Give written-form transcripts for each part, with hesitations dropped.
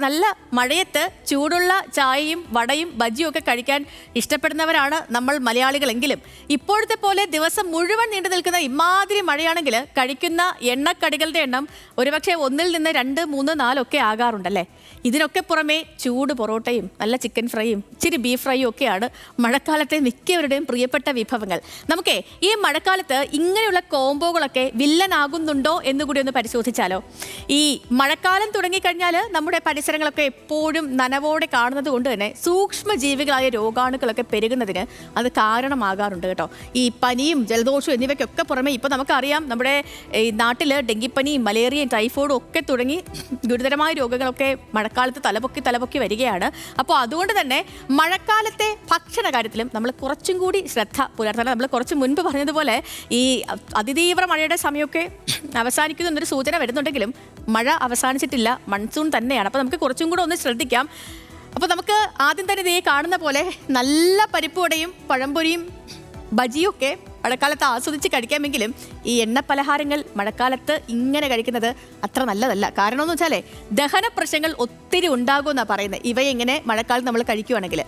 നല്ല മഴയത്ത് ചൂടുള്ള ചായയും വടയും ബജിയും ഒക്കെ കഴിക്കാൻ ഇഷ്ടപ്പെടുന്നവരാണ് നമ്മൾ മലയാളികളെങ്കിലും ഇപ്പോഴത്തെ പോലെ ദിവസം മുഴുവൻ നീണ്ടു നിൽക്കുന്ന ഇമാതിരി മഴയാണെങ്കിൽ കഴിക്കുന്ന എണ്ണക്കടികളുടെ എണ്ണം ഒരുപക്ഷെ 1 നിന്ന് 2, 3, 4 ഒക്കെ ആകാറുണ്ടല്ലേ. ഇതിനൊക്കെ പുറമെ ചൂട് പൊറോട്ടയും നല്ല ചിക്കൻ ഫ്രൈയും ഇച്ചിരി ബീഫ് ഫ്രൈയും ഒക്കെയാണ് മഴക്കാലത്തെ മിക്കവരുടെയും പ്രിയപ്പെട്ട വിഭവങ്ങൾ. നമുക്കേ ഈ മഴക്കാലത്ത് ഇങ്ങനെയുള്ള കോംബോകളൊക്കെ വില്ലനാകുന്നുണ്ടോ എന്നുകൂടി ഒന്ന് പരിശോധിച്ചാലോ. ഈ മഴക്കാലം തുടങ്ങിക്കഴിഞ്ഞാൽ നമ്മുടെ പരിസരങ്ങളൊക്കെ എപ്പോഴും നനവോടെ കാണുന്നത് കൊണ്ട് തന്നെ സൂക്ഷ്മജീവികളായ രോഗാണുക്കളൊക്കെ പെരുകുന്നതിന് അത് കാരണമാകാറുണ്ട് കേട്ടോ. ഈ പനിയും ജലദോഷവും എന്നിവയ്ക്കൊക്കെ പുറമെ ഇപ്പോൾ നമുക്കറിയാം നമ്മുടെ ഈ നാട്ടിൽ ഡെങ്കിപ്പനിയും മലേറിയയും ടൈഫോയിഡും ഒക്കെ തുടങ്ങി ഗുരുതരമായ രോഗങ്ങളൊക്കെ മഴക്കാലത്ത് തലപൊക്കി വരികയാണ്. അപ്പോൾ അതുകൊണ്ട് തന്നെ മഴക്കാലത്തെ ഭക്ഷണ കാര്യത്തിലും നമ്മൾ കുറച്ചും കൂടി ശ്രദ്ധ പുലർത്തണം. നമ്മൾ കുറച്ച് മുൻപ് പറഞ്ഞതുപോലെ ഈ അതിതീവ്ര മഴയുടെ സമയമൊക്കെ അവസാനിക്കുന്നു എന്നൊരു സൂചന വരുന്നുണ്ടെങ്കിലും മഴ അവസാനിച്ചിട്ടില്ല, മൺസൂൺ തന്നെയാണ്. അപ്പോൾ നമുക്ക് കുറച്ചും കൂടെ ഒന്ന് ശ്രദ്ധിക്കാം. അപ്പോൾ നമുക്ക് ആദ്യം തന്നെ ഇതേ കാണുന്ന പോലെ നല്ല പരിപ്പുവടയും പഴംപൊരിയും ബജിയും ഒക്കെ മഴക്കാലത്ത് ആസ്വദിച്ച് കഴിക്കാമെങ്കിലും ഈ എണ്ണ പലഹാരങ്ങൾ മഴക്കാലത്ത് ഇങ്ങനെ കഴിക്കുന്നത് അത്ര നല്ലതല്ല. കാരണം എന്ന് വെച്ചാലേ ദഹന പ്രശ്നങ്ങൾ ഒത്തിരി ഉണ്ടാകുമെന്നാണ് പറയുന്നത് ഇവയെ ഇങ്ങനെ മഴക്കാലത്ത് നമ്മൾ കഴിക്കുകയാണെങ്കിൽ.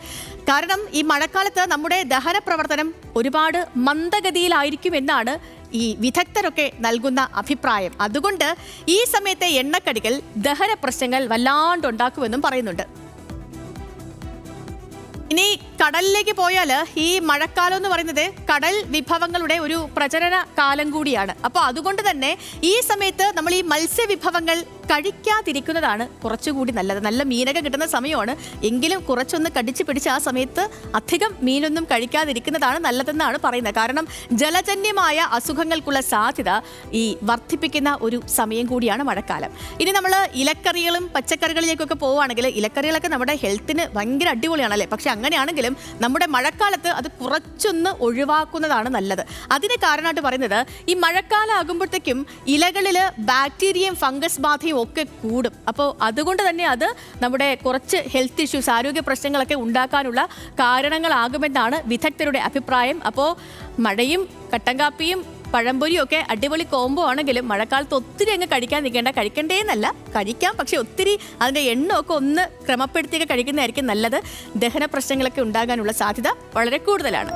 കാരണം ഈ മഴക്കാലത്ത് നമ്മുടെ ദഹന പ്രവർത്തനം ഒരുപാട് മന്ദഗതിയിലായിരിക്കും എന്നാണ് ഈ വിദഗ്ധരൊക്കെ നൽകുന്ന അഭിപ്രായം. അതുകൊണ്ട് ഈ സമയത്തെ എണ്ണക്കടികൾ ദഹന പ്രശ്നങ്ങൾ വല്ലാണ്ടുണ്ടാക്കുമെന്നും പറയുന്നുണ്ട്. ഇനി കടലിലേക്ക് പോയാൽ ഈ മഴക്കാലം എന്ന് പറയുന്നത് കടൽ വിഭവങ്ങളുടെ ഒരു പ്രചരണ കാലം കൂടിയാണ്. അപ്പോൾ അതുകൊണ്ട് തന്നെ ഈ സമയത്ത് നമ്മൾ ഈ മത്സ്യവിഭവങ്ങൾ കഴിക്കാതിരിക്കുന്നതാണ് കുറച്ചുകൂടി നല്ലത്. നല്ല മീനൊക്കെ കിട്ടുന്ന സമയമാണ്, എങ്കിലും കുറച്ചൊന്ന് കടിച്ചു പിടിച്ച് ആ സമയത്ത് അധികം മീനൊന്നും കഴിക്കാതിരിക്കുന്നതാണ് നല്ലതെന്നാണ് പറയുന്നത്. കാരണം ജലജന്യമായ അസുഖങ്ങൾക്കുള്ള സാധ്യത ഈ വർദ്ധിപ്പിക്കുന്ന ഒരു സമയം കൂടിയാണ് മഴക്കാലം. ഇനി നമ്മൾ ഇലക്കറികളും പച്ചക്കറികളിലേക്കൊക്കെ പോവുകയാണെങ്കിൽ ഇലക്കറികളൊക്കെ നമ്മുടെ ഹെൽത്തിന് ഭയങ്കര അടിപൊളിയാണല്ലേ. പക്ഷെ അങ്ങനെയാണെങ്കിലും നമ്മുടെ മഴക്കാലത്ത് അത് കുറച്ചൊന്ന് ഒഴിവാക്കുന്നതാണ് നല്ലത്. അതിന് കാരണമായിട്ട് പറയുന്നത് ഈ മഴക്കാലം ആകുമ്പോഴത്തേക്കും ഇലകളിൽ ബാക്ടീരിയയും ഫംഗസ് ബാധയും ഒക്കെ കൂടും. അപ്പോൾ അതുകൊണ്ട് തന്നെ അത് നമ്മുടെ കുറച്ച് ഹെൽത്ത് ഇഷ്യൂസ്, ആരോഗ്യ പ്രശ്നങ്ങളൊക്കെ ഉണ്ടാക്കാനുള്ള കാരണങ്ങളാകുമെന്നാണ് വിദഗ്ധരുടെ അഭിപ്രായം. അപ്പോൾ മഴയും കട്ടൻ കാപ്പിയും പഴംപൊരിയും ഒക്കെ അടിപൊളി കോംബോ ആണെങ്കിലും മഴക്കാലത്ത് ഒത്തിരി അങ്ങ് കഴിക്കാൻ നിൽക്കേണ്ട. കഴിക്കണ്ടേന്നല്ല, കഴിക്കാം, പക്ഷെ ഒത്തിരി അതിൻ്റെ എണ്ണമൊക്കെ ഒന്ന് ക്രമപ്പെടുത്തിയൊക്കെ കഴിക്കുന്നതായിരിക്കും നല്ലത്. ദഹന പ്രശ്നങ്ങളൊക്കെ ഉണ്ടാകാനുള്ള സാധ്യത വളരെ കൂടുതലാണ്.